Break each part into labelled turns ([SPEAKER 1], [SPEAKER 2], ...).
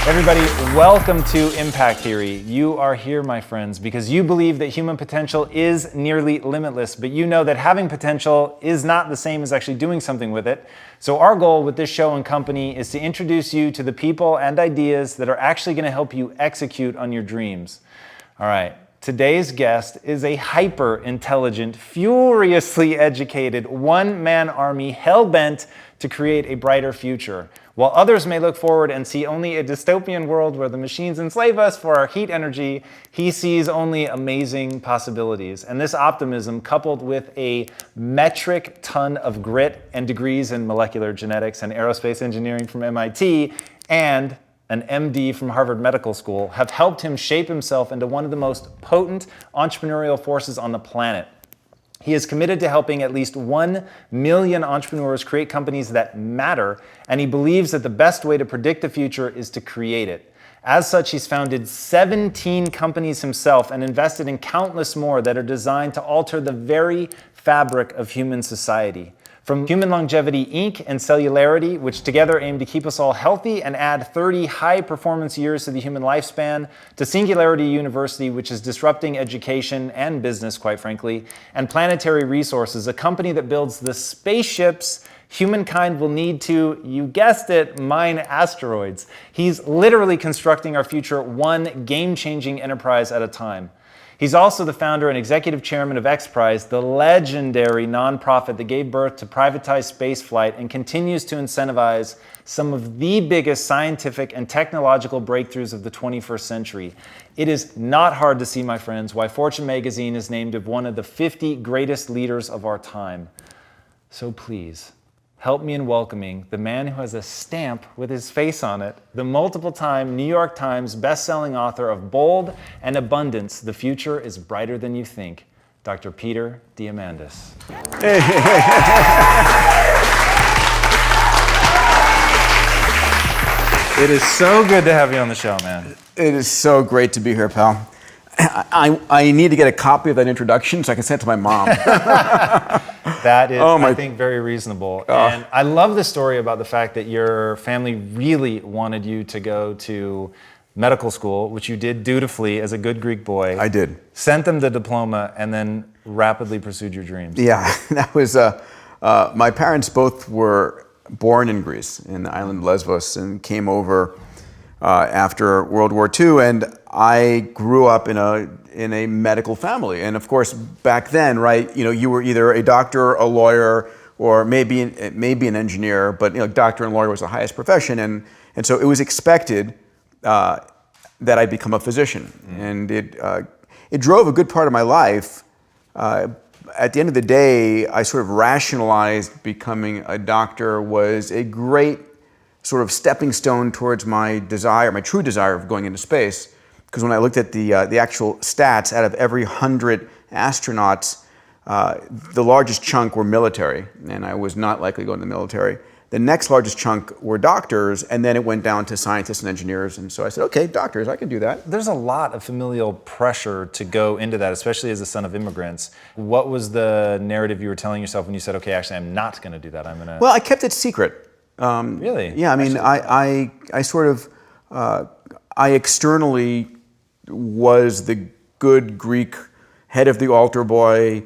[SPEAKER 1] Everybody, welcome to Impact Theory. You are here, my friends, because you believe that human potential is nearly limitless, but you know that having potential is not the same as actually doing something with it. So our goal with this show and company is to introduce you to the people and ideas that are actually going to help you execute on your dreams. All right. Today's guest is a hyper-intelligent, furiously educated, one-man army hell-bent to create a brighter future. While others may look forward and see only a dystopian world where the machines enslave us for our heat energy, he sees only amazing possibilities. And this optimism, coupled with a metric ton of grit and degrees in molecular genetics and aerospace engineering from MIT, and an MD from Harvard Medical School, have helped him shape himself into one of the most potent entrepreneurial forces on the planet. He is committed to helping at least 1 million entrepreneurs create companies that matter, and he believes that the best way to predict the future is to create it. As such, he's founded 17 companies himself and invested in countless more that are designed to alter the very fabric of human society. From Human Longevity Inc. and Cellularity, which together aim to keep us all healthy and add 30 high-performance years to the human lifespan, to Singularity University, which is disrupting education and business, quite frankly, and Planetary Resources, a company that builds the spaceships humankind will need to, you guessed it, mine asteroids. He's literally constructing our future one game-changing enterprise at a time. He's also the founder and executive chairman of Xprize, the legendary nonprofit that gave birth to privatized spaceflight and continues to incentivize some of the biggest scientific and technological breakthroughs of the 21st century. It is not hard to see, my friends, why Fortune magazine is named one of the 50 greatest leaders of our time. So please, help me in welcoming the man who has a stamp with his face on it, the multiple-time New York Times best-selling author of Bold and Abundance, The Future is Brighter Than You Think, Dr. Peter Diamandis. It is so good to have you on the show, man.
[SPEAKER 2] It is so great to be here, pal. I need to get a copy of that introduction so I can send it to my mom.
[SPEAKER 1] That is, I think, very reasonable. And I love the story about the fact that your family really wanted you to go to medical school, which you did dutifully as a good Greek boy.
[SPEAKER 2] I did.
[SPEAKER 1] Sent them the diploma and then rapidly pursued your dreams.
[SPEAKER 2] Yeah, that was, my parents both were born in Greece, in the island of Lesbos, and came over after World War II, and I grew up in a medical family. And of course, back then, right, you were either a doctor, a lawyer, or maybe an engineer, but doctor and lawyer was the highest profession, and so it was expected that I become a physician, and it drove a good part of my life. At the end of the day, I sort of rationalized becoming a doctor was a great sort of stepping stone towards my true desire of going into space. Because when I looked at the actual stats, out of every 100 astronauts, the largest chunk were military, and I was not likely to go into the military. The next largest chunk were doctors, and then it went down to scientists and engineers. And so I said, okay, doctors, I can do that.
[SPEAKER 1] There's a lot of familial pressure to go into that, especially as a son of immigrants. What was the narrative you were telling yourself when you said, okay, actually, I'm not going to do that. I'm going to...
[SPEAKER 2] Well, I kept it secret.
[SPEAKER 1] Really?
[SPEAKER 2] Yeah, I mean, I sort of, I externally was the good Greek head of the altar boy,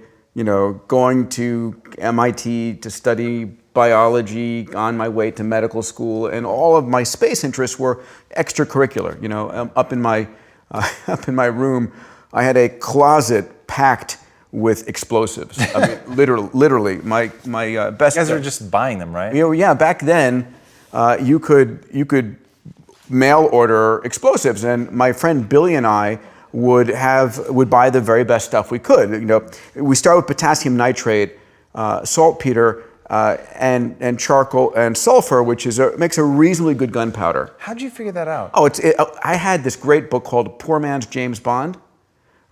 [SPEAKER 2] going to MIT to study biology on my way to medical school, and all of my space interests were extracurricular. Up in my room, I had a closet packed with explosives. I mean, literally, my best.
[SPEAKER 1] You guys were just buying them, right?
[SPEAKER 2] Yeah. Back then, you could mail order explosives, and my friend Billy and I would buy the very best stuff we could. We start with potassium nitrate, saltpeter, and charcoal and sulfur, which makes a reasonably good gunpowder.
[SPEAKER 1] How'd you figure that out?
[SPEAKER 2] I had this great book called Poor Man's James Bond,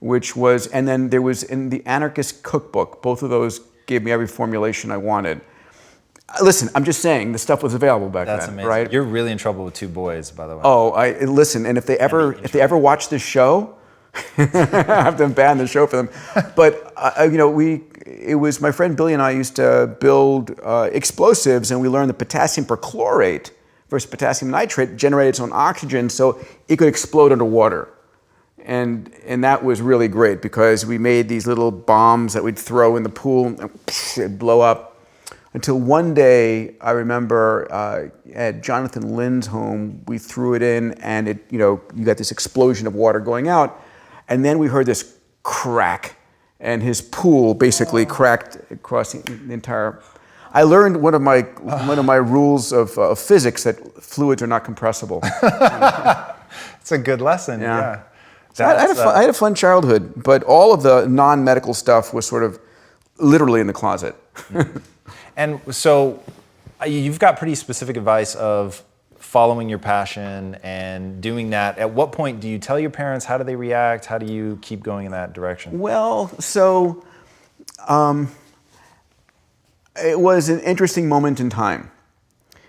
[SPEAKER 2] and then there was in the Anarchist Cookbook. Both of those gave me every formulation I wanted. Listen, I'm just saying the stuff was available back then.
[SPEAKER 1] That's amazing.
[SPEAKER 2] Right?
[SPEAKER 1] You're really in trouble with two boys, by the way.
[SPEAKER 2] Oh, listen, and if they ever watch this show, I have to ban the show for them. But it was my friend Billy and I used to build explosives, and we learned that potassium perchlorate versus potassium nitrate generated its own oxygen so it could explode underwater. And that was really great because we made these little bombs that we'd throw in the pool and it'd blow up. Until one day, I remember at Jonathan Lynn's home, we threw it in and you got this explosion of water going out. And then we heard this crack and his pool basically cracked across the entire. I learned one of my rules of physics that fluids are not compressible.
[SPEAKER 1] It's a good lesson. Yeah.
[SPEAKER 2] So I had a fun childhood, but all of the non-medical stuff was sort of literally in the closet.
[SPEAKER 1] And so you've got pretty specific advice of following your passion and doing that. At what point do you tell your parents? How do they react? How do you keep going in that direction?
[SPEAKER 2] Well, so it was an interesting moment in time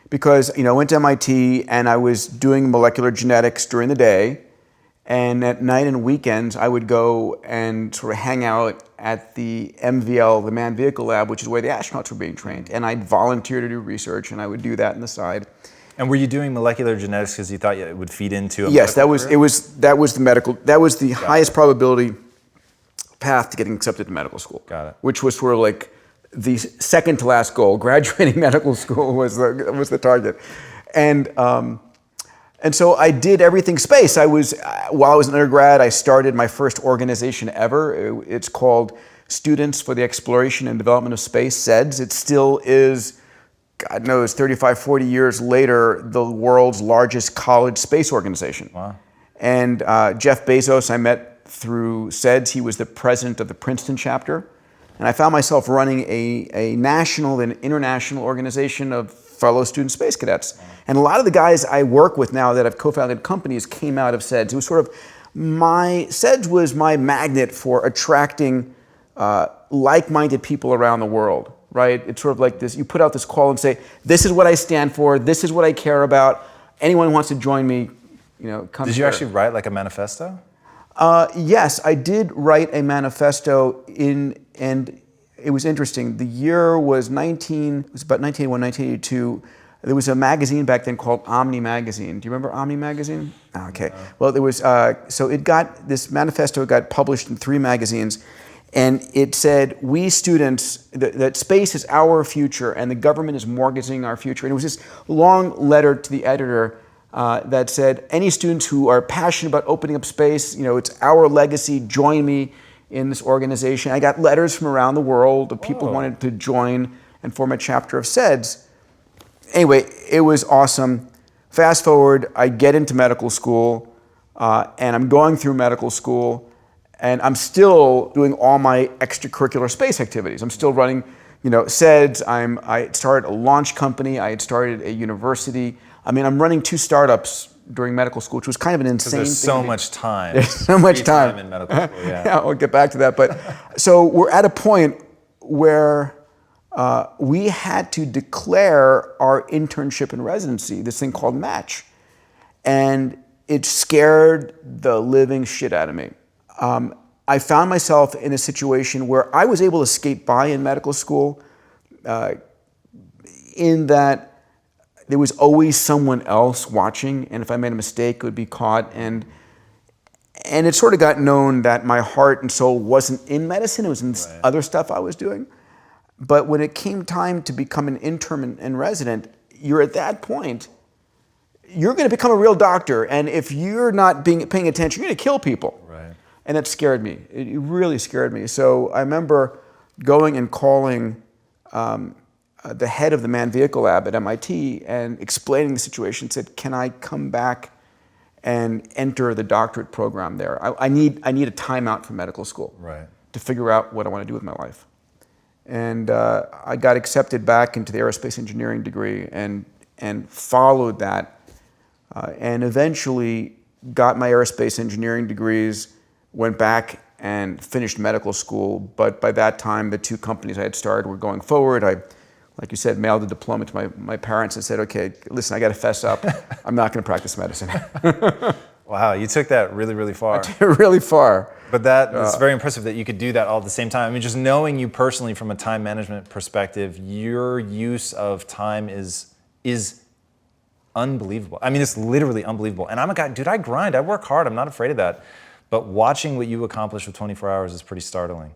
[SPEAKER 2] because, I went to MIT and I was doing molecular genetics during the day. And at night and weekends, I would go and sort of hang out at the MVL, the Manned Vehicle Lab, which is where the astronauts were being trained. And I'd volunteer to do research, and I would do that on the side.
[SPEAKER 1] And were you doing molecular genetics because you thought it would feed into a
[SPEAKER 2] Yes, that was the
[SPEAKER 1] Got
[SPEAKER 2] highest probability path to getting accepted to medical school.
[SPEAKER 1] Got it.
[SPEAKER 2] Which was sort of like the second to last goal. Graduating medical school was the target, and so I did everything space. While I was an undergrad, I started my first organization ever. It's called Students for the Exploration and Development of Space, SEDS. It still is, God knows, 35, 40 years later, the world's largest college space organization.
[SPEAKER 1] Wow.
[SPEAKER 2] And Jeff Bezos I met through SEDS. He was the president of the Princeton chapter. And I found myself running a national and international organization of fellow student space cadets. And a lot of the guys I work with now that have co-founded companies came out of SEDS. It was sort of SEDS was my magnet for attracting like-minded people around the world, right? It's sort of like this, you put out this call and say, this is what I stand for, this is what I care about, anyone who wants to join me, come.
[SPEAKER 1] Did you actually write like a manifesto?
[SPEAKER 2] Yes, I did write a manifesto and it was interesting. The year was about 1981, 1982. There was a magazine back then called Omni Magazine. Do you remember Omni Magazine? Oh, okay. No. Well, there was, so this manifesto got published in 3 magazines, and it said, we students, that space is our future and the government is mortgaging our future. And it was this long letter to the editor that said, any students who are passionate about opening up space, it's our legacy, join me in this organization. I got letters from around the world of people who wanted to join and form a chapter of SEDS. Anyway, it was awesome. Fast forward, I get into medical school, and I'm going through medical school, and I'm still doing all my extracurricular space activities. I'm still running, SEDS. I started a launch company. I had started a university. I'm running 2 startups during medical school, which was kind of an insane thing.
[SPEAKER 1] There's so much time.
[SPEAKER 2] There's so much time
[SPEAKER 1] in medical school, yeah.
[SPEAKER 2] Yeah, I'll get back to that. But so we're at a point where we had to declare our internship and residency, this thing called Match. And it scared the living shit out of me. I found myself in a situation where I was able to skate by in medical school in that there was always someone else watching, and if I made a mistake, it would be caught. And it sort of got known that my heart and soul wasn't in medicine, it was in other stuff I was doing. But when it came time to become an intern and resident, you're at that point, you're going to become a real doctor, and if you're not paying attention, you're going to kill people.
[SPEAKER 1] Right.
[SPEAKER 2] And that scared me. It really scared me. So I remember going and calling the head of the Manned Vehicle Lab at MIT and explaining the situation, said, can I come back and enter the doctorate program there? I need a timeout from medical school to figure out what I want to do with my life. And I got accepted back into the aerospace engineering degree and followed that and eventually got my aerospace engineering degrees, went back and finished medical school. But by that time, the 2 companies I had started were going forward. I, like you said, mailed a diploma to my parents and said, okay, listen, I got to fess up. I'm not going to practice medicine.
[SPEAKER 1] Wow, you took that really, really far.
[SPEAKER 2] Really far.
[SPEAKER 1] But it's very impressive that you could do that all at the same time. Just knowing you personally from a time management perspective, your use of time is unbelievable. I mean, it's literally unbelievable. And I'm a guy, dude, I grind, I work hard, I'm not afraid of that. But watching what you accomplish with 24 hours is pretty startling.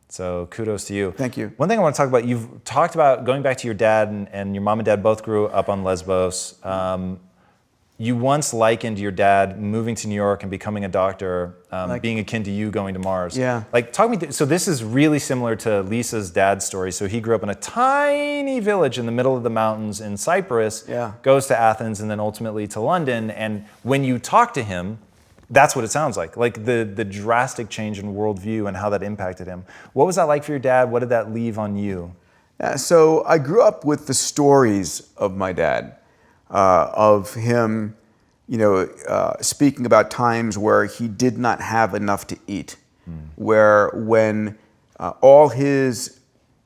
[SPEAKER 1] So kudos to you.
[SPEAKER 2] Thank you.
[SPEAKER 1] One thing I want to talk about, you've talked about going back to your dad, and your mom and dad both grew up on Lesbos. You once likened your dad moving to New York and becoming a doctor, being akin to you going to Mars.
[SPEAKER 2] Yeah.
[SPEAKER 1] Like, talk me through, so this is really similar to Lisa's dad's story. So he grew up in a tiny village in the middle of the mountains in Cyprus,
[SPEAKER 2] Yeah.
[SPEAKER 1] goes to Athens, and then ultimately to London. And when you talk to him, that's what it sounds like the drastic change in worldview and how that impacted him. What was that like for your dad? What did that leave on you?
[SPEAKER 2] Yeah, so I grew up with the stories of my dad, of him, speaking about times where he did not have enough to eat, where when all his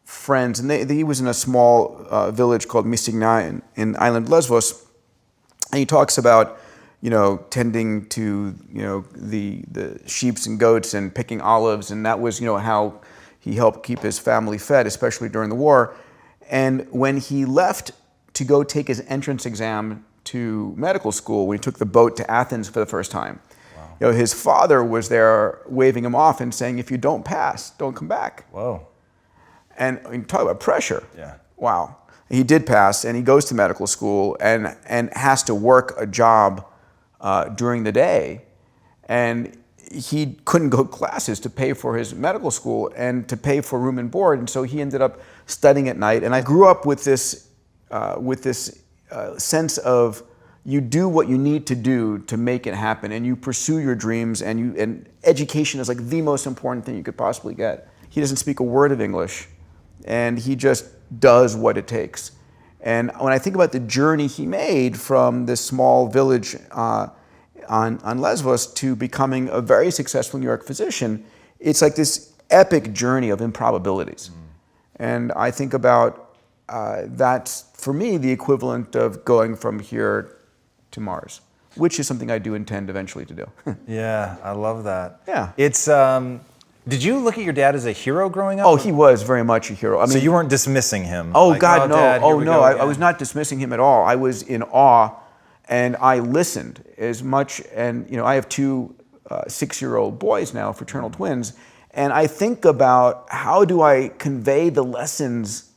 [SPEAKER 2] friends, and he was in a small village called Mysigna in island Lesbos, and he talks about tending to, the sheeps and goats and picking olives. And that was, how he helped keep his family fed, especially during the war. And when he left to go take his entrance exam to medical school, when he took the boat to Athens for the first time, wow. His father was there waving him off and saying, if you don't pass, don't come back.
[SPEAKER 1] Whoa.
[SPEAKER 2] And talk about pressure.
[SPEAKER 1] Yeah.
[SPEAKER 2] Wow. He did pass, and he goes to medical school and has to work a job during the day, and he couldn't go to classes to pay for his medical school and to pay for room and board, and so he ended up studying at night. And I grew up with this sense of you do what you need to do to make it happen, and you pursue your dreams, and education is like the most important thing you could possibly get. He doesn't speak a word of English, and he just does what it takes. And when I think about the journey he made from this small village on Lesbos to becoming a very successful New York physician, it's like this epic journey of improbabilities. And I think about that's, for me, the equivalent of going from here to Mars, which is something I do intend eventually to do.
[SPEAKER 1] Yeah, I love that.
[SPEAKER 2] Yeah.
[SPEAKER 1] It's, did you look at your dad as a hero growing up?
[SPEAKER 2] Oh, he was very much a hero. I mean,
[SPEAKER 1] so you weren't dismissing him?
[SPEAKER 2] Oh,
[SPEAKER 1] like,
[SPEAKER 2] God, no.
[SPEAKER 1] Dad,
[SPEAKER 2] oh, no. I was not dismissing him at all. I was in awe, and I listened as much. And, I have two 6-year-old boys now, fraternal twins, and I think about how do I convey the lessons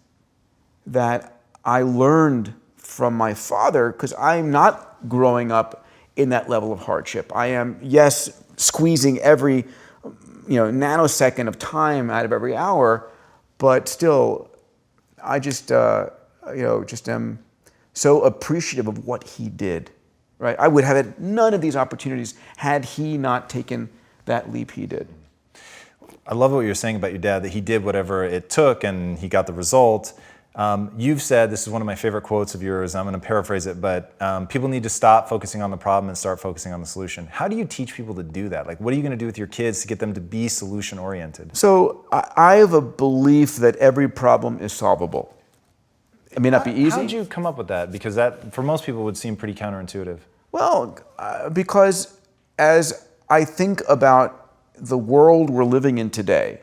[SPEAKER 2] that I learned from my father, because I'm not growing up in that level of hardship. I am, yes, squeezing every nanosecond of time out of every hour, but still, I just am so appreciative of what he did, right? I would have had none of these opportunities had he not taken that leap he did.
[SPEAKER 1] I love what you're saying about your dad, that he did whatever it took and he got the result. You've said, this is one of my favorite quotes of yours, I'm going to paraphrase it, but people need to stop focusing on the problem and start focusing on the solution. How do you teach people to do that? Like, what are you going to do with your kids to get them to be solution oriented?
[SPEAKER 2] So I have a belief that every problem is solvable. It may not be easy.
[SPEAKER 1] How did you come up with that? Because that, for most people, would seem pretty counterintuitive.
[SPEAKER 2] Well, because as I think about the world we're living in today,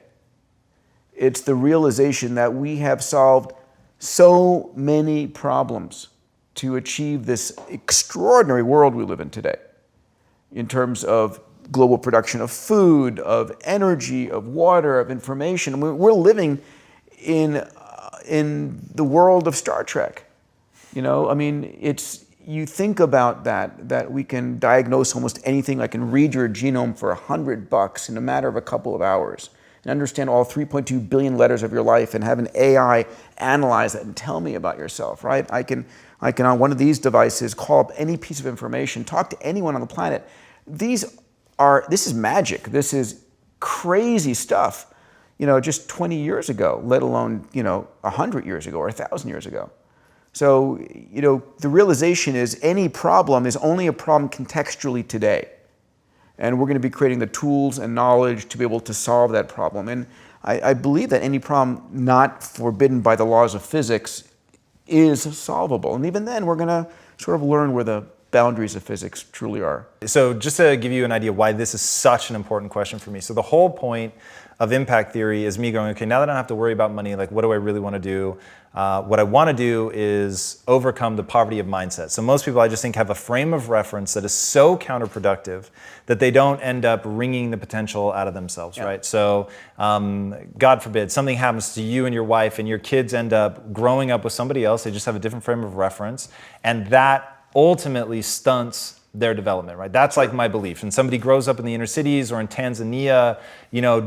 [SPEAKER 2] it's the realization that we have solved so many problems to achieve this extraordinary world we live in today, in terms of global production of food, of energy, of water, of information. We're living in the world of Star Trek. You think about that we can diagnose almost anything. I can read your genome for $100 in a matter of a couple of hours, and understand all 3.2 billion letters of your life, and have an AI analyze that and tell me about yourself, right? I can on one of these devices call up any piece of information, talk to anyone on the planet. This is magic. This is crazy stuff, just 20 years ago, let alone, 100 years ago or 1,000 years ago. So, the realization is any problem is only a problem contextually today. And we're going to be creating the tools and knowledge to be able to solve that problem. And I believe that any problem not forbidden by the laws of physics is solvable. And even then, we're going to sort of learn where the boundaries of physics truly are.
[SPEAKER 1] So just to give you an idea why this is such an important question for me. So the whole point of impact theory is me going, okay, now that I don't have to worry about money, like what do I really want to do? What I want to do is overcome the poverty of mindset. So most people, I just think, have a frame of reference that is so counterproductive that they don't end up wringing the potential out of themselves, right? So God forbid, something happens to you and your wife and your kids end up growing up with somebody else. They just have a different frame of reference. And that ultimately stunts their development, right? That's like my belief. And somebody grows up in the inner cities or in Tanzania,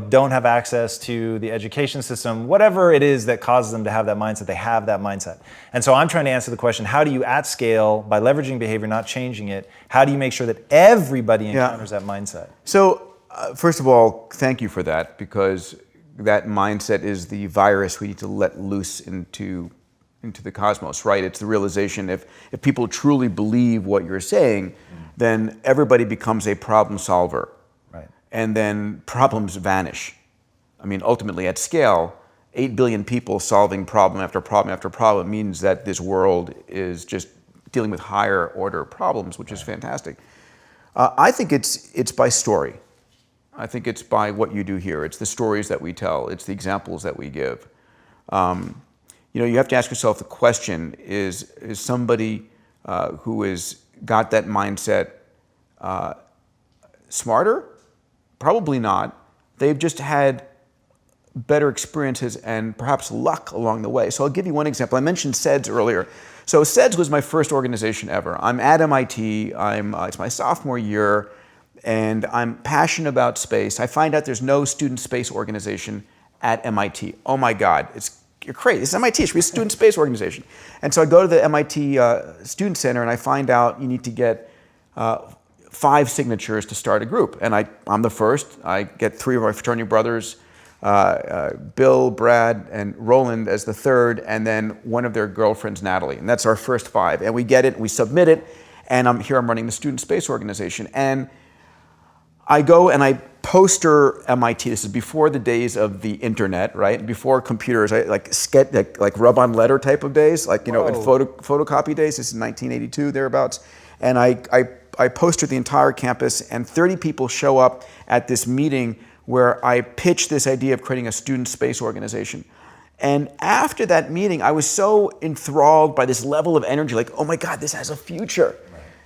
[SPEAKER 1] don't have access to the education system, whatever it is that causes them to have that mindset, they have that mindset. And so I'm trying to answer the question, how do you at scale, by leveraging behavior, not changing it, how do you make sure that everybody encounters that mindset?
[SPEAKER 2] So first of all, thank you for that, because that mindset is the virus we need to let loose into the cosmos, right? It's the realization if people truly believe what you're saying, then everybody becomes a problem solver.
[SPEAKER 1] Right.
[SPEAKER 2] And then problems vanish. I mean, ultimately at scale, 8 billion people solving problem after problem after problem means that this world is just dealing with higher order problems, which is fantastic. I think it's by story. I think it's by what you do here. It's the stories that we tell. It's the examples that we give. You have to ask yourself the question, is somebody who has got that mindset smarter? Probably not. They've just had better experiences and perhaps luck along the way. So I'll give you one example. I mentioned SEDS earlier. So SEDS was my first organization ever. I'm at MIT. It's my sophomore year, and I'm passionate about space. I find out there's no student space organization at MIT. Oh my God, you're crazy. It's MIT. It should be a student space organization. And so I go to the MIT Student Center and I find out you need to get 5 signatures to start a group. And I'm the first. I get 3 of my fraternity brothers, Bill, Brad, and Roland as the third, and then one of their girlfriends, Natalie. And that's our first 5. And we get it, and we submit it, and I'm running the student space organization. And I go and I poster MIT. This is before the days of the internet, right? Before computers, like rub-on letter type of days, in photocopy days. This is 1982, thereabouts. And I poster the entire campus, and 30 people show up at this meeting where I pitch this idea of creating a student space organization. And after that meeting, I was so enthralled by this level of energy, like, oh my God, this has a future.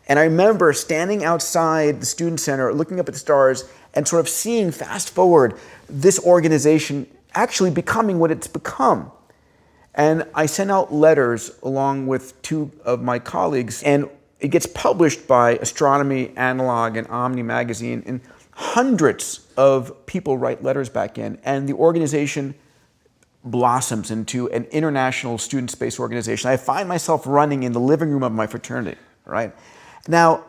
[SPEAKER 2] And I remember standing outside the student center, looking up at the stars, and sort of seeing, fast forward, this organization actually becoming what it's become. And I sent out letters along with 2 of my colleagues, and it gets published by Astronomy, Analog, and Omni magazine, and hundreds of people write letters back in, and the organization blossoms into an international student space organization. I find myself running in the living room of my fraternity, right? Now,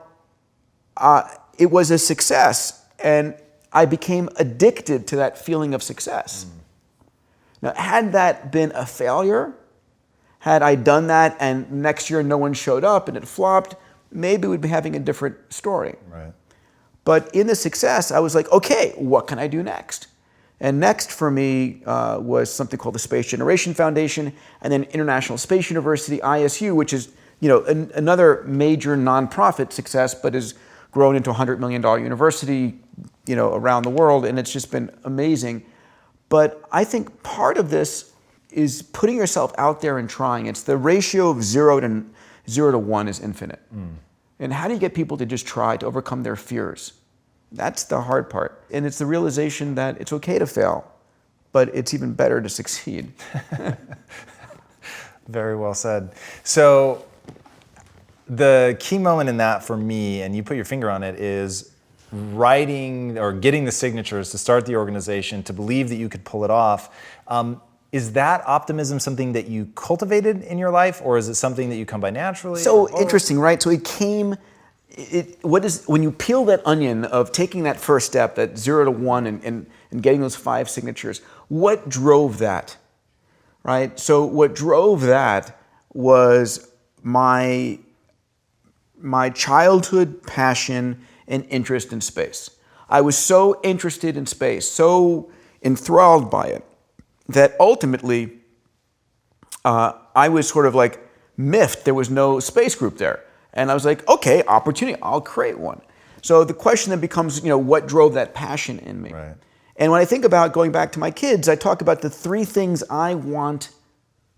[SPEAKER 2] it was a success, and I became addicted to that feeling of success. Now, had that been a failure, had I done that and next year no one showed up and it flopped, maybe we'd be having a different story.
[SPEAKER 1] Right.
[SPEAKER 2] But in the success, I was like, okay, what can I do next? And next for me was something called the Space Generation Foundation, and then International Space University, ISU, which is another major nonprofit success, but has grown into a $100 million university, around the world, and it's just been amazing. But I think part of this is putting yourself out there and trying. It's the ratio of 0 to 1 is infinite. And how do you get people to just try to overcome their fears? That's the hard part. And it's the realization that it's okay to fail, but it's even better to succeed.
[SPEAKER 1] Very well said. So the key moment in that for me, and you put your finger on it, is writing or getting the signatures to start the organization, to believe that you could pull it off. Is that optimism something that you cultivated in your life, or is it something that you come by naturally?
[SPEAKER 2] So interesting, right? So when you peel that onion of taking that first step, that 0 to 1 and getting those 5 signatures, what drove that, right? So what drove that was my childhood passion and interest in space. I was so interested in space, so enthralled by it, that ultimately I was sort of like miffed there was no space group there. And I was like, okay, opportunity, I'll create one. So the question then becomes, what drove that passion in me?
[SPEAKER 1] Right.
[SPEAKER 2] And when I think about going back to my kids, I talk about the 3 things I want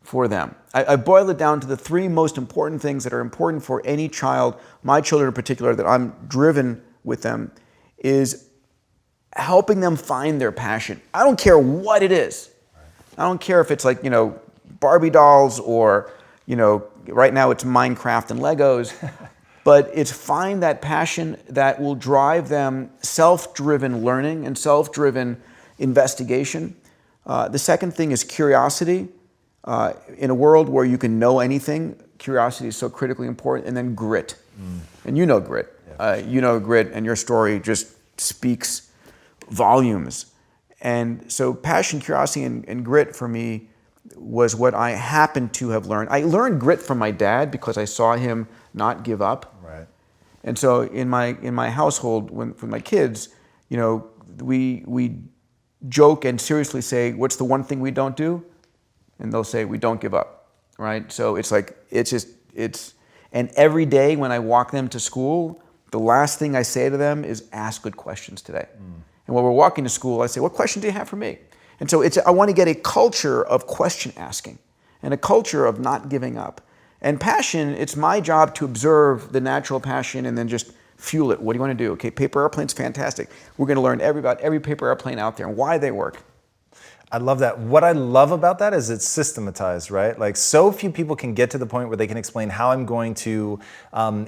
[SPEAKER 2] for them. I boil it down to the 3 most important things that are important for any child, my children in particular, that I'm driven with them, is helping them find their passion. I don't care what it is. I don't care if it's like, Barbie dolls or, right now it's Minecraft and Legos. But it's find that passion that will drive them self-driven learning and self-driven investigation. The second thing is curiosity. In a world where you can know anything, curiosity is so critically important. And then grit. And you know grit. Grit, and your story just speaks volumes. And so passion, curiosity, and grit for me was what I happened to have learned. I learned grit from my dad because I saw him not give up.
[SPEAKER 1] Right.
[SPEAKER 2] And so in my household, with my kids, we joke and seriously say, what's the one thing we don't do? And they'll say, we don't give up, right? So it's like, and every day when I walk them to school, the last thing I say to them is ask good questions today. And when we're walking to school, I say, what question do you have for me? And so I want to get a culture of question asking and a culture of not giving up. And passion, it's my job to observe the natural passion and then just fuel it. What do you want to do? Okay, paper airplane's fantastic. We're going to learn about every paper airplane out there and why they work.
[SPEAKER 1] I love that. What I love about that is it's systematized, right? Like so few people can get to the point where they can explain how I'm going to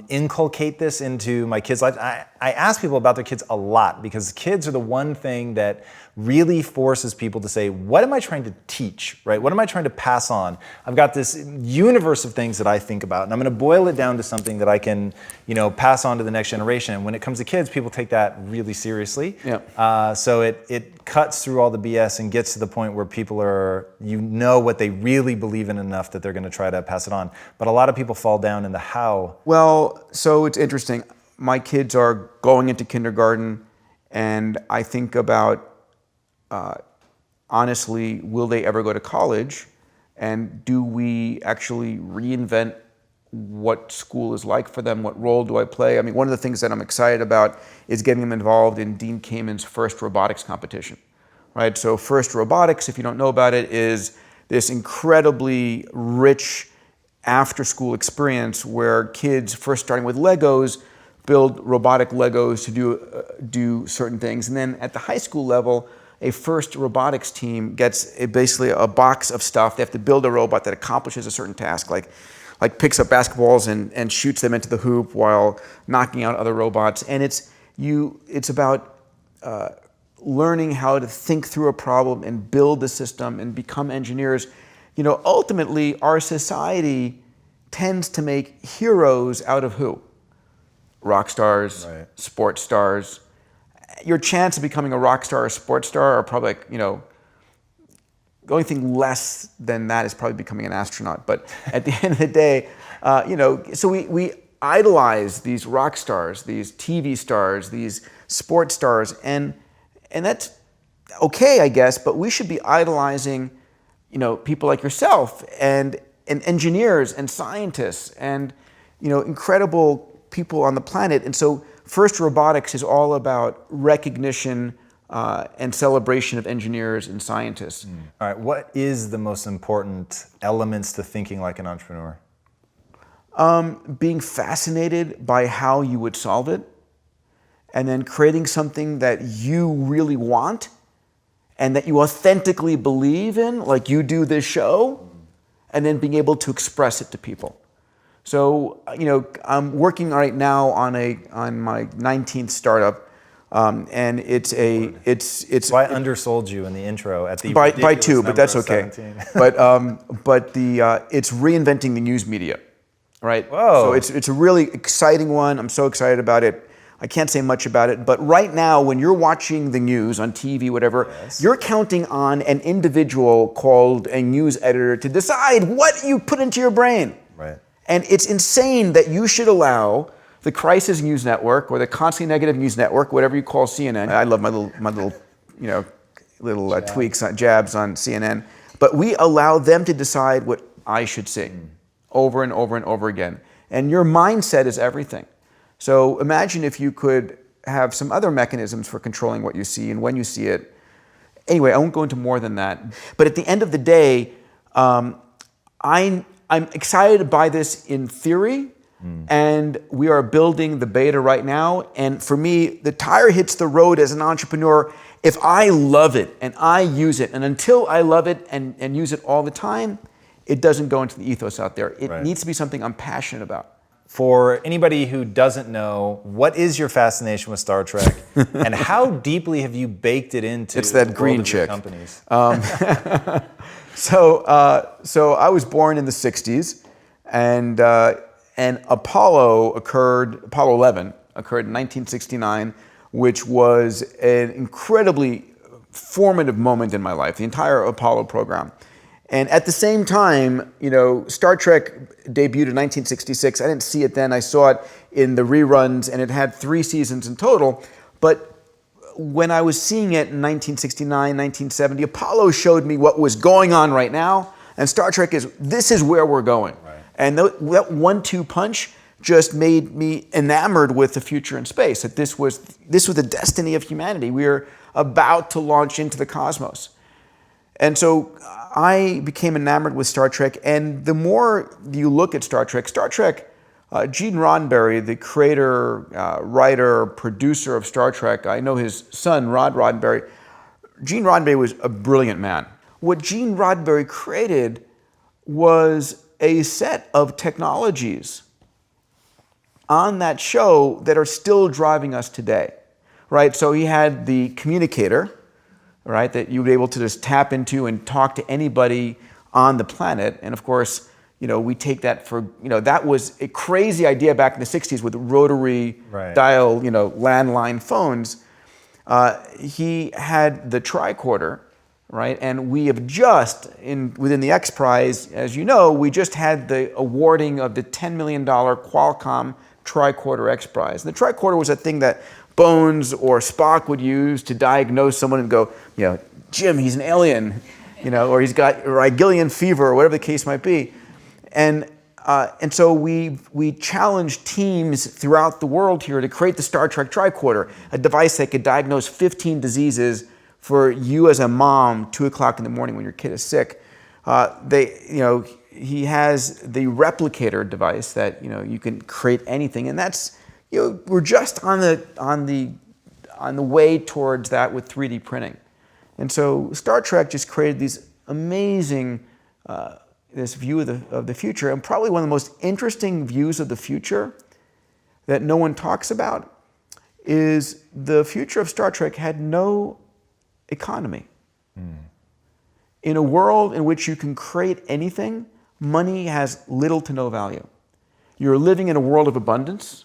[SPEAKER 1] inculcate this into my kids' lives. I ask people about their kids a lot because kids are the one thing that really forces people to say, what am I trying to teach, right? What am I trying to pass on? I've got this universe of things that I think about, and I'm going to boil it down to something that I can, pass on to the next generation. And when it comes to kids, people take that really seriously.
[SPEAKER 2] Yeah.
[SPEAKER 1] So it cuts through all the BS and gets to the point where people are, what they really believe in enough that they're going to try to pass it on. But a lot of people fall down in the how.
[SPEAKER 2] Well, so it's interesting. My kids are going into kindergarten, and I think about, honestly, will they ever go to college? And do we actually reinvent what school is like for them? What role do I play? I mean, one of the things that I'm excited about is getting them involved in Dean Kamen's first robotics competition, right? So first robotics, if you don't know about it, is this incredibly rich after-school experience where kids, first starting with Legos, build robotic Legos to do certain things. And then at the high school level, a first robotics team gets basically a box of stuff. They have to build a robot that accomplishes a certain task, like picks up basketballs and shoots them into the hoop while knocking out other robots. And it's about learning how to think through a problem and build the system and become engineers. Ultimately, our society tends to make heroes out of who? Rock stars,
[SPEAKER 1] right.
[SPEAKER 2] Sports stars. Your chance of becoming a rock star or sports star are probably like, the only thing less than that is probably becoming an astronaut. But at the end of the day, so we idolize these rock stars, these TV stars, these sports stars, and that's okay, I guess, but we should be idolizing, people like yourself and engineers and scientists and, incredible people on the planet. And so First Robotics is all about recognition and celebration of engineers and scientists.
[SPEAKER 1] All right, what is the most important elements to thinking like an entrepreneur?
[SPEAKER 2] Being fascinated by how you would solve it, and then creating something that you really want and that you authentically believe in, like you do this show, and then being able to express it to people. So, I'm working right now on my 19th startup, and it's.
[SPEAKER 1] So I undersold you in the intro at the
[SPEAKER 2] by 2, but that's okay.
[SPEAKER 1] 17.
[SPEAKER 2] but it's reinventing the news media, right?
[SPEAKER 1] Whoa!
[SPEAKER 2] So it's a really exciting one. I'm so excited about it. I can't say much about it, but right now, when you're watching the news on TV, whatever,
[SPEAKER 1] yes.
[SPEAKER 2] You're counting on an individual called a news editor to decide what you put into your brain.
[SPEAKER 1] Right.
[SPEAKER 2] And it's insane that you should allow the Crisis News Network or the Constantly Negative News Network, whatever you call CNN. I love my little tweaks, jabs on CNN. But we allow them to decide what I should see over and over and over again. And your mindset is everything. So imagine if you could have some other mechanisms for controlling what you see and when you see it. Anyway, I won't go into more than that. But at the end of the day, I'm excited by this in theory, and we are building the beta right now. And for me, the tire hits the road as an entrepreneur if I love it and I use it. And until I love it and use it all the time, it doesn't go into the ethos out there. It needs to be something I'm passionate about.
[SPEAKER 1] For anybody who doesn't know, what is your fascination with Star Trek, and how deeply have you baked it into
[SPEAKER 2] it's that
[SPEAKER 1] the
[SPEAKER 2] green
[SPEAKER 1] world of your
[SPEAKER 2] chick.
[SPEAKER 1] companies?
[SPEAKER 2] So I was born in the 60s, and Apollo 11 occurred in 1969, which was an incredibly formative moment in my life, the entire Apollo program. And at the same time, Star Trek debuted in 1966. I didn't see it then. I saw it in the reruns, and it had 3 seasons in total. But when I was seeing it in 1969, 1970, Apollo showed me what was going on right now. And Star Trek this is where we're going. Right. And that 1-2 punch just made me enamored with the future in space, that this was the destiny of humanity. We are about to launch into the cosmos. And so I became enamored with Star Trek, and the more you look at Star Trek, Gene Roddenberry, the creator, writer, producer of Star Trek, I know his son, Rod Roddenberry. Gene Roddenberry was a brilliant man. What Gene Roddenberry created was a set of technologies on that show that are still driving us today, right? So he had the communicator, right, that you would be able to just tap into and talk to anybody on the planet. And of course, we take that for, that was a crazy idea back in the 60s with rotary dial, landline phones. He had the tricorder, right? And we have within the Xprize, as you know, we just had the awarding of the $10 million Qualcomm tricorder Xprize. And the tricorder was a thing that Bones or Spock would use to diagnose someone and go, Jim, he's an alien, or he's got Rigelian fever, or whatever the case might be. And so we challenged teams throughout the world here to create the Star Trek tricorder, a device that could diagnose 15 diseases for you as a mom, 2 o'clock in the morning when your kid is sick. He has the replicator device that you can create anything, and that's we're just on the way towards that with 3D printing. And so Star Trek just created these amazing this view of the future, and probably one of the most interesting views of the future that no one talks about is the future of Star Trek had no economy. In a world in which you can create anything, money has little to no value. You're living in a world of abundance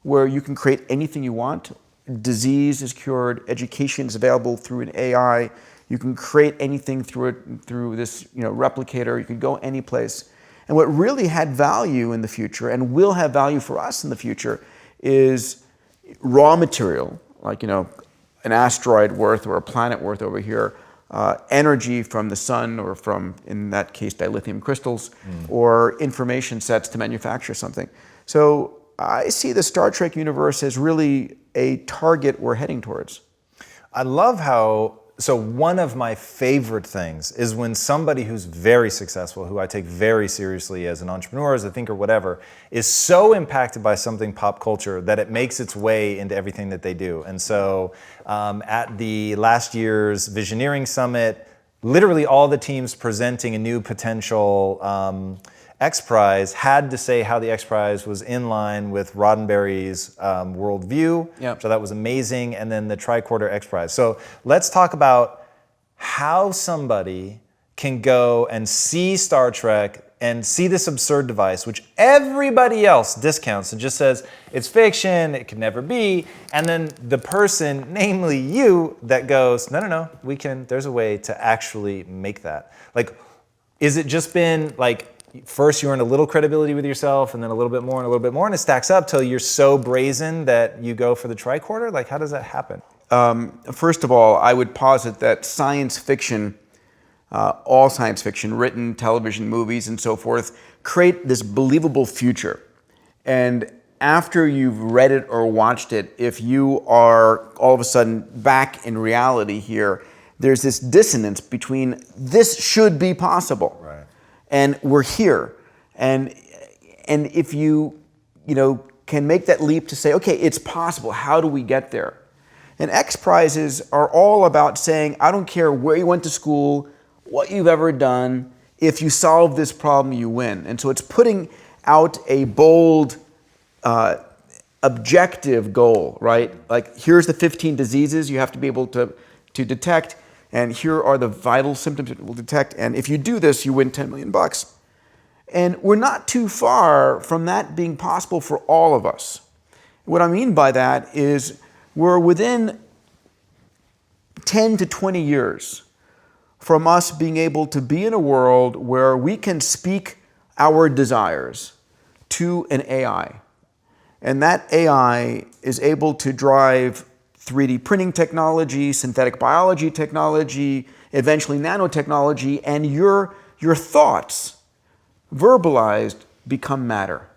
[SPEAKER 2] where you can create anything you want. Disease is cured, education is available through an AI. You can create anything through this replicator. You can go any place. And what really had value in the future and will have value for us in the future is raw material, like an asteroid worth or a planet worth over here, energy from the sun or from, in that case, dilithium crystals, or information sets to manufacture something. So I see the Star Trek universe as really a target we're heading towards.
[SPEAKER 1] I love how, so one of my favorite things is when somebody who's very successful, who I take very seriously as an entrepreneur, as a thinker, whatever, is so impacted by something pop culture that it makes its way into everything that they do. And so at the last year's Visioneering Summit, literally all the teams presenting a new potential Xprize had to say how the Xprize was in line with Roddenberry's worldview. Yep. So that was amazing. And then the tricorder Xprize. So let's talk about how somebody can go and see Star Trek and see this absurd device, which everybody else discounts and just says, it's fiction, it could never be. And then the person, namely you, that goes, no, there's a way to actually make that. Like, is it just been like, first you earn a little credibility with yourself and then a little bit more and a little bit more, and it stacks up till you're so brazen that you go for the tricorder? Like, how does that happen?
[SPEAKER 2] First of all, I would posit that science fiction, all science fiction, written, television, movies, and so forth, create this believable future. And after you've read it or watched it, if you are all of a sudden back in reality here there's this dissonance between this should be possible,
[SPEAKER 1] Right.
[SPEAKER 2] and we're here. And if you can make that leap to say, okay, it's possible. How do we get there? And Xprizes are all about saying, I don't care where you went to school, what you've ever done. If you solve this problem, you win. And so it's putting out a bold, objective goal, right? Like, here's the 15 diseases you have to be able to detect, and here are the vital symptoms it will detect. And if you do this, you win $10 million. And we're not too far from that being possible for all of us. What I mean by that is we're within 10 to 20 years from us being able to be in a world where we can speak our desires to an AI. And that AI is able to drive 3D printing technology, synthetic biology technology, eventually nanotechnology, and your thoughts, verbalized, become matter,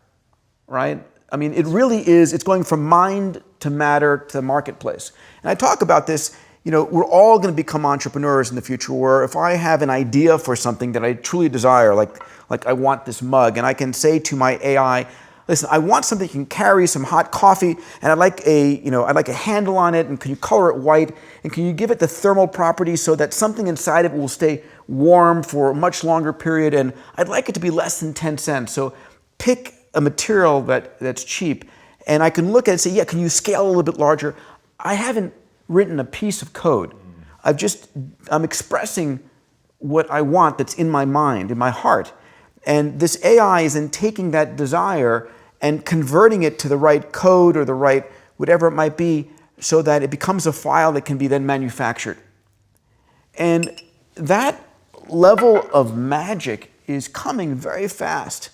[SPEAKER 2] right? I mean, it really is, it's going from mind to matter to marketplace. And I talk about this, we're all going to become entrepreneurs in the future, where if I have an idea for something that I truly desire, like I want this mug, and I can say to my AI, listen, I want something that can carry some hot coffee, and I'd like a handle on it, and can you color it white, and can you give it the thermal properties so that something inside of it will stay warm for a much longer period, and I'd like it to be less than 10 cents. So pick a material that's cheap, and I can look at it and say, yeah, can you scale a little bit larger? I haven't written a piece of code. I'm expressing what I want that's in my mind, in my heart. And this AI is then taking that desire and converting it to the right code or the right whatever it might be, so that it becomes a file that can be then manufactured. And that level of magic is coming very fast.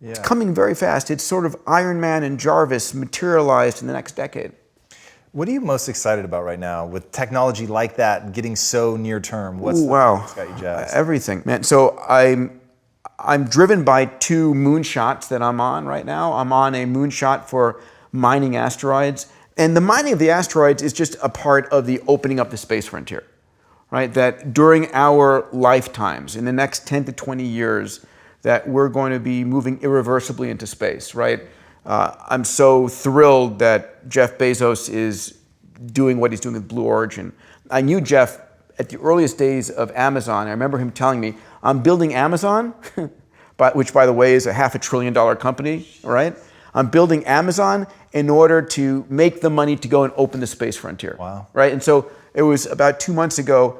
[SPEAKER 1] Yeah.
[SPEAKER 2] It's coming very fast. It's sort of Iron Man and Jarvis materialized in the next decade.
[SPEAKER 1] What are you most excited about right now with technology like that getting so near term? What's
[SPEAKER 2] Wow.
[SPEAKER 1] got you jazzed?
[SPEAKER 2] Everything, man. So I'm driven by 2 moonshots that I'm on right now. I'm on a moonshot for mining asteroids. And the mining of the asteroids is just a part of the opening up the space frontier, right? That during our lifetimes, in the next 10 to 20 years, that we're going to be moving irreversibly into space, right? I'm so thrilled that Jeff Bezos is doing what he's doing with Blue Origin. I knew Jeff at the earliest days of Amazon. I remember him telling me, I'm building Amazon, which, by the way, is a $500 billion company, right? I'm building Amazon in order to make the money to go and open the space frontier.
[SPEAKER 1] Wow.
[SPEAKER 2] Right? And so it was about 2 months ago,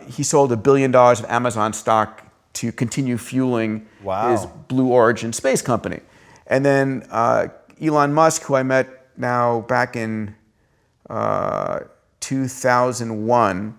[SPEAKER 2] he sold $1 billion of Amazon stock to continue fueling his Blue Origin space company. And then Elon Musk, who I met now back in 2001,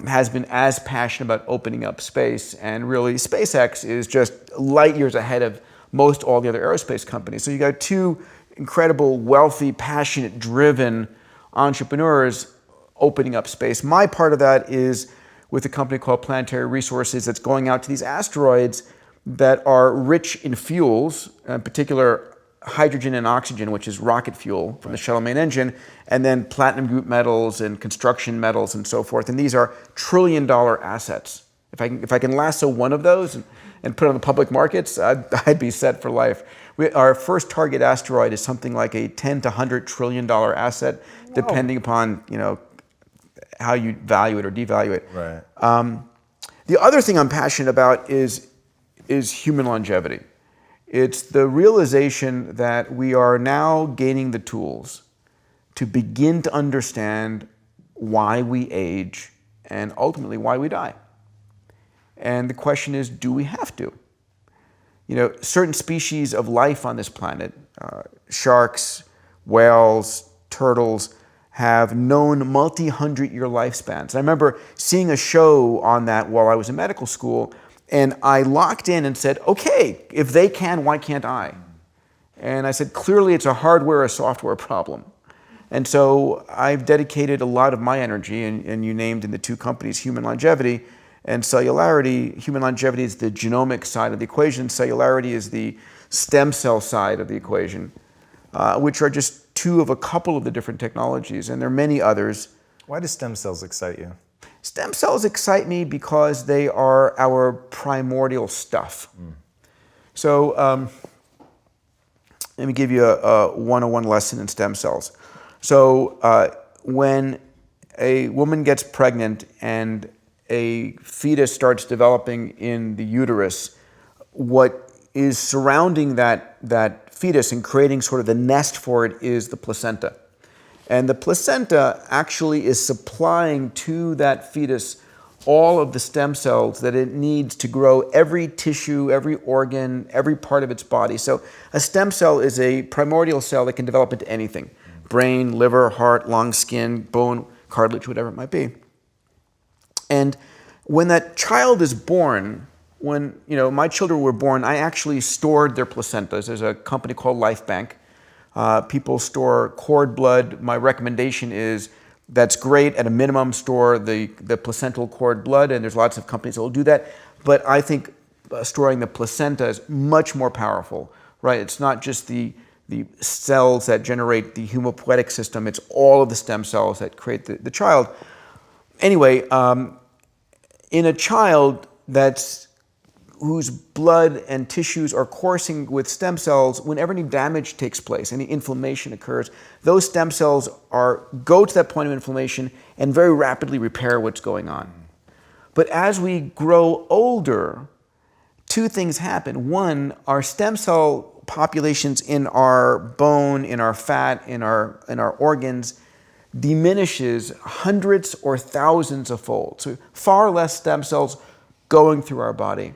[SPEAKER 2] has been as passionate about opening up space. And really, SpaceX is just light years ahead of most all the other aerospace companies. So you got 2 incredible, wealthy, passionate, driven entrepreneurs opening up space. My part of that is with a company called Planetary Resources that's going out to these asteroids that are rich in fuels, in particular hydrogen and oxygen, which is rocket fuel from the shuttle main engine, and then platinum group metals and construction metals and so forth. And these are trillion-dollar assets. If I can lasso one of those and put it on the public markets, I'd be set for life. Our first target asteroid is something like a $10 to $100 trillion asset, depending upon how you value it or devalue it.
[SPEAKER 1] Right.
[SPEAKER 2] The other thing I'm passionate about is human longevity. It's the realization that we are now gaining the tools to begin to understand why we age and ultimately why we die. And the question is, do we have to? Certain species of life on this planet, sharks, whales, turtles, have known multi-hundred-year lifespans. I remember seeing a show on that while I was in medical school, and I locked in and said, okay, if they can, why can't I? And I said, clearly it's a hardware or software problem. And so I've dedicated a lot of my energy, and you named in the 2 companies human longevity and cellularity. Human longevity is the genomic side of the equation. Cellularity is the stem cell side of the equation, which are just 2 of a couple of the different technologies. And there are many others
[SPEAKER 1] Why do stem cells excite you?
[SPEAKER 2] Stem cells excite me because they are our primordial stuff. So let me give you a 101 lesson in stem cells. So when a woman gets pregnant and a fetus starts developing in the uterus, what is surrounding that fetus and creating sort of the nest for it is the placenta. And the placenta actually is supplying to that fetus all of the stem cells that it needs to grow every tissue, every organ, every part of its body. So a stem cell is a primordial cell that can develop into anything: brain, liver, heart, lung, skin, bone, cartilage, whatever it might be. And when that child is born, when my children were born, I actually stored their placentas. There's a company called Life Bank. People store cord blood. My recommendation is that's great. At a minimum, store the placental cord blood, and there's lots of companies that will do that. But I think storing the placenta is much more powerful, right? It's not just the cells that generate the hematopoietic system. It's all of the stem cells that create the child. Anyway, in a child whose blood and tissues are coursing with stem cells, whenever any damage takes place, any inflammation occurs, those stem cells go to that point of inflammation and very rapidly repair what's going on. But as we grow older, two things happen. One, our stem cell populations in our bone, in our fat, in our organs diminishes hundreds or thousands of fold. So far less stem cells going through our body.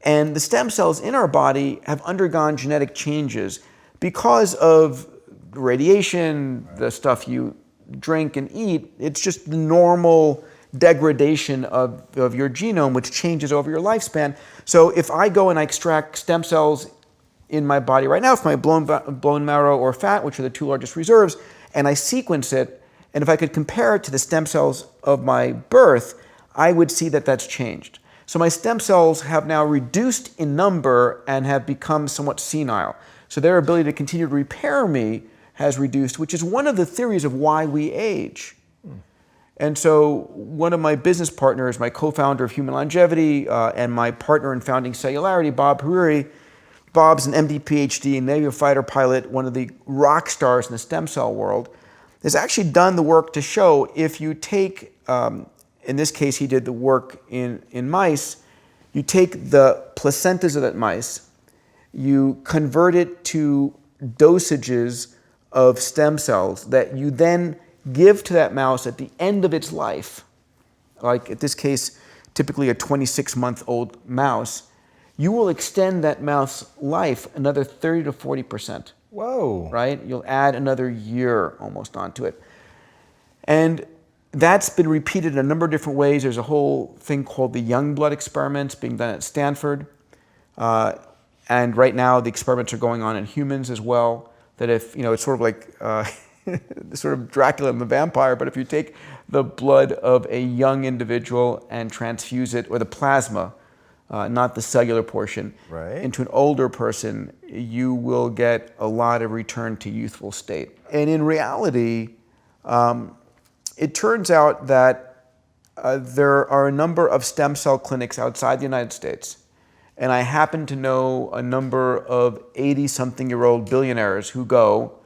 [SPEAKER 2] And the stem cells in our body have undergone genetic changes because of radiation, the stuff you drink and eat. It's just the normal degradation of your genome, which changes over your lifespan. So if I go and I extract stem cells in my body right now, from my bone marrow or fat, which are the two largest reserves, and I sequence it, and if I could compare it to the stem cells of my birth, I would see that that's changed. So my stem cells have now reduced in number and have become somewhat senile. So their ability to continue to repair me has reduced, which is one of the theories of why we age. And so one of my business partners, my co-founder of Human Longevity, and my partner in founding Cellularity, Bob Hariri, Bob's an MD, PhD, Navy fighter pilot, one of the rock stars in the stem cell world, has actually done the work to show if you take in this case, he did the work in mice. You take the placentas of that mice, you convert it to dosages of stem cells that you then give to that mouse at the end of its life, like in this case, typically a 26-month-old mouse. You will extend that mouse life another 30 to 40%.
[SPEAKER 1] Whoa.
[SPEAKER 2] Right? You'll add another year almost onto it. And that's been repeated in a number of different ways. There's a whole thing called the young blood experiments being done at Stanford. And right now the experiments are going on in humans as well. That if, it's sort of like sort of Dracula and the vampire, but if you take the blood of a young individual and transfuse it, or the plasma, not the cellular portion,
[SPEAKER 1] right,
[SPEAKER 2] into an older person, you will get a lot of return to youthful state. And in reality, it turns out that there are a number of stem cell clinics outside the United States. And I happen to know a number of 80-something-year-old billionaires who go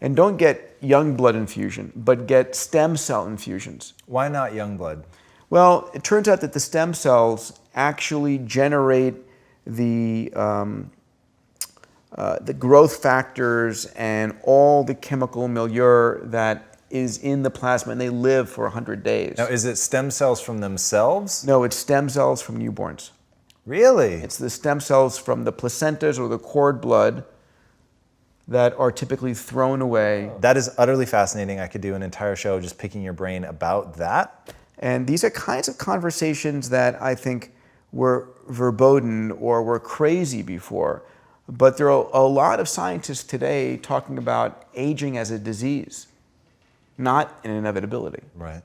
[SPEAKER 2] and don't get young blood infusion, but get stem cell infusions.
[SPEAKER 1] Why not young blood?
[SPEAKER 2] Well, it turns out that the stem cells actually generate the growth factors and all the chemical milieu that is in the plasma, and they live for 100 days.
[SPEAKER 1] Now, is it stem cells from themselves?
[SPEAKER 2] No, it's stem cells from newborns.
[SPEAKER 1] Really?
[SPEAKER 2] It's the stem cells from the placentas or the cord blood that are typically thrown away.
[SPEAKER 1] That is utterly fascinating. I could do an entire show just picking your brain about that.
[SPEAKER 2] And these are kinds of conversations that I think were verboten or were crazy before. But there are a lot of scientists today talking about aging as a disease, not an inevitability.
[SPEAKER 1] Right.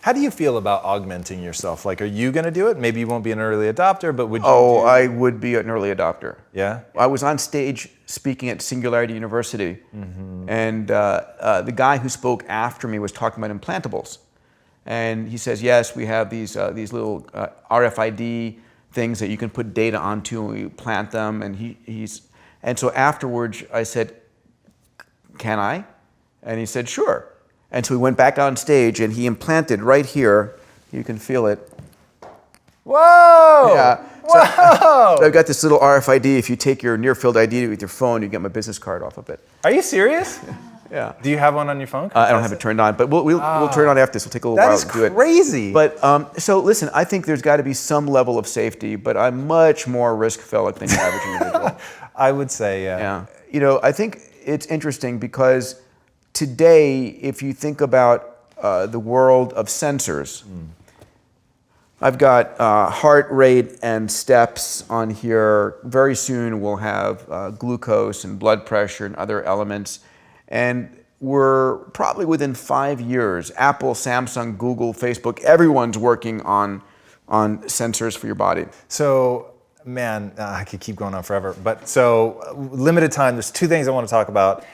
[SPEAKER 1] How do you feel about augmenting yourself? Like, are you going to do it? Maybe you won't be an early adopter, but would you?
[SPEAKER 2] Oh, I would be an early adopter.
[SPEAKER 1] Yeah?
[SPEAKER 2] I was on stage speaking at Singularity University, and the guy who spoke after me was talking about implantables. And he says, yes, we have these little RFID things that you can put data onto, and we plant them. And so afterwards, I said, can I? And he said, sure. And so we went back on stage, and he implanted right here. You can feel it.
[SPEAKER 1] Whoa!
[SPEAKER 2] Yeah.
[SPEAKER 1] Whoa!
[SPEAKER 2] So I've got this little RFID. If you take your near-field ID with your phone, you get my business card off of it.
[SPEAKER 1] Are you serious?
[SPEAKER 2] Yeah.
[SPEAKER 1] Do you have one on your phone?
[SPEAKER 2] I don't have it turned on, but we'll turn it on after this. We'll take a little while to do it.
[SPEAKER 1] That is crazy.
[SPEAKER 2] But so listen, I think there's got to be some level of safety, but I'm much more risk-philic than your average individual.
[SPEAKER 1] I would say, yeah.
[SPEAKER 2] Yeah. You know, I think it's interesting because today, if you think about the world of sensors, I've got heart rate and steps on here. Very soon we'll have glucose and blood pressure and other elements. And we're probably within 5 years, Apple, Samsung, Google, Facebook, everyone's working on sensors for your body.
[SPEAKER 1] So, man, I could keep going on forever. But so, limited time, there's two things I want to talk about.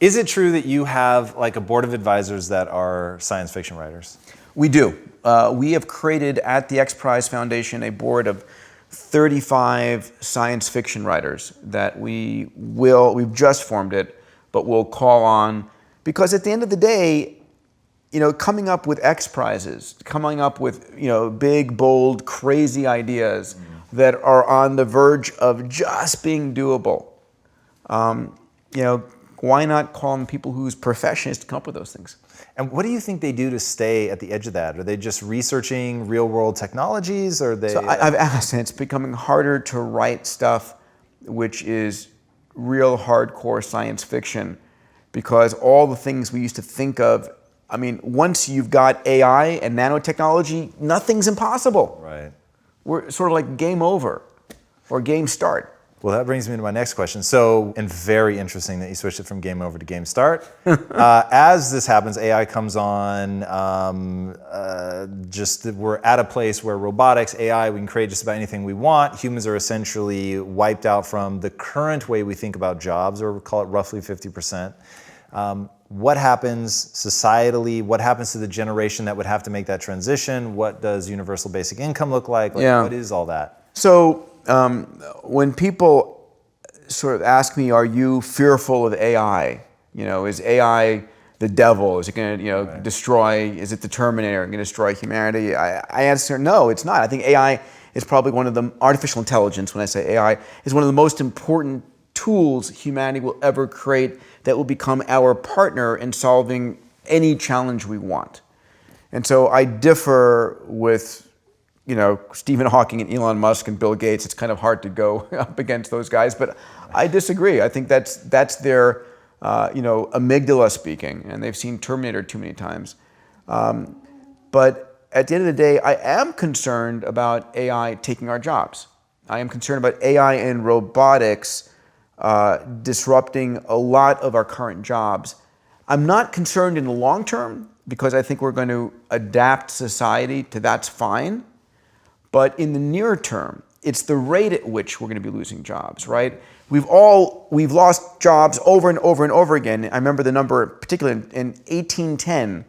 [SPEAKER 1] Is it true that you have like a board of advisors that are science fiction writers?
[SPEAKER 2] We do. We have created at the Xprize Foundation a board of 35 science fiction writers that we've just formed it, but we'll call on, because at the end of the day, you know, coming up with Xprizes, coming up with, you know, big, bold, crazy ideas that are on the verge of just being doable, you know, why not call on people whose profession is to come up with those things?
[SPEAKER 1] And what do you think they do to stay at the edge of that? Are they just researching real-world technologies, or are they?
[SPEAKER 2] So I've asked, and it's becoming harder to write stuff which is real hardcore science fiction, because all the things we used to think of, I mean, once you've got AI and nanotechnology, nothing's impossible.
[SPEAKER 1] Right.
[SPEAKER 2] We're sort of like game over or game start.
[SPEAKER 1] Well, that brings me to my next question. So, and very interesting that you switched it from game over to game start. As this happens, AI comes on, we're at a place where robotics, AI, we can create just about anything we want. Humans are essentially wiped out from the current way we think about jobs, or we'll call it roughly 50%. What happens societally? What happens to the generation that would have to make that transition? What does universal basic income look like? What is all that?
[SPEAKER 2] So, when people sort of ask me, are you fearful of AI? You know, is AI the devil? Is it going to, you know, destroy, is it the Terminator, going to destroy humanity? I answer, no, it's not. I think AI is probably one of the, artificial intelligence, when I say AI, is one of the most important tools humanity will ever create that will become our partner in solving any challenge we want. And so I differ with, you know, Stephen Hawking and Elon Musk and Bill Gates. It's kind of hard to go up against those guys, but I disagree. I think that's their, you know, amygdala speaking, and they've seen Terminator too many times. But at the end of the day, I am concerned about AI taking our jobs. I am concerned about AI and robotics disrupting a lot of our current jobs. I'm not concerned in the long term, because I think we're going to adapt society to that's fine. But in the near term, it's the rate at which we're going to be losing jobs, right? We've lost jobs over and over and over again. I remember the number, particularly in 1810,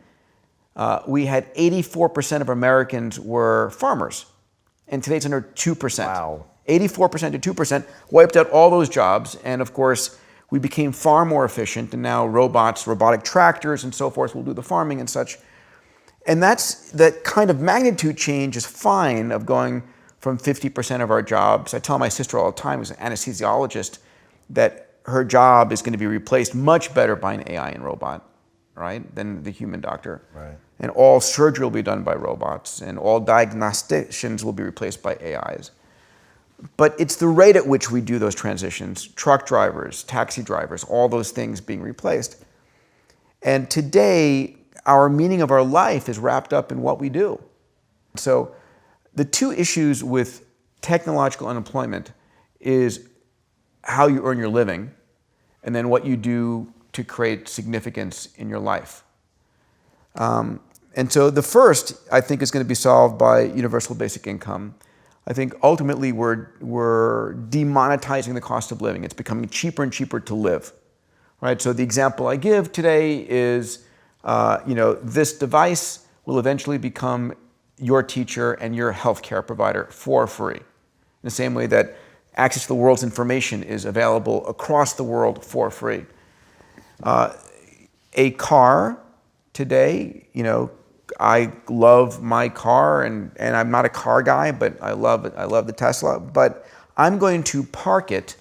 [SPEAKER 2] we had 84% of Americans were farmers, and today it's under 2%.
[SPEAKER 1] Wow.
[SPEAKER 2] 84% to 2% wiped out all those jobs, and of course, we became far more efficient, and now robots, robotic tractors, and so forth will do the farming and such. And that kind of magnitude change is fine, of going from 50% of our jobs. I tell my sister all the time, who's an anesthesiologist, that her job is going to be replaced much better by an AI and robot, right, than the human doctor.
[SPEAKER 1] Right.
[SPEAKER 2] And all surgery will be done by robots, and all diagnosticians will be replaced by AIs. But it's the rate at which we do those transitions, truck drivers, taxi drivers, all those things being replaced. And today, our meaning of our life is wrapped up in what we do. So the two issues with technological unemployment is how you earn your living, and then what you do to create significance in your life. And so the first, I think, is going to be solved by universal basic income. I think ultimately we're demonetizing the cost of living. It's becoming cheaper and cheaper to live, right? So the example I give today is, you know, this device will eventually become your teacher and your healthcare provider for free. In the same way that access to the world's information is available across the world for free. A car today, I love my car, and I'm not a car guy, but I love it. I love the Tesla, but I'm going to park it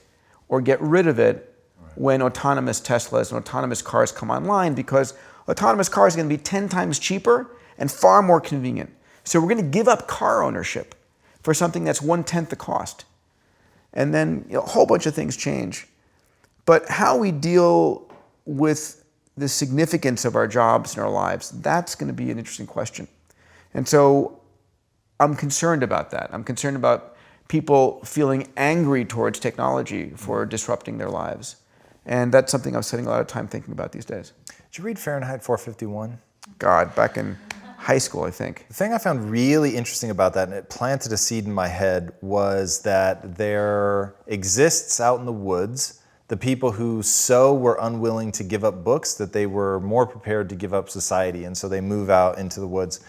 [SPEAKER 2] or get rid of it when autonomous Teslas and autonomous cars come online, because autonomous cars are going to be 10 times cheaper and far more convenient. So we're going to give up car ownership for something that's 1/10 the cost. And then a whole bunch of things change. But how we deal with the significance of our jobs in our lives, that's going to be an interesting question. And so I'm concerned about that. I'm concerned about people feeling angry towards technology for disrupting their lives. And that's something I'm spending a lot of time thinking about these days.
[SPEAKER 1] Did you read Fahrenheit 451?
[SPEAKER 2] God, back in high school, I think.
[SPEAKER 1] The thing I found really interesting about that, and it planted a seed in my head, was that there exists out in the woods the people who so were unwilling to give up books that they were more prepared to give up society, and so they move out into the woods.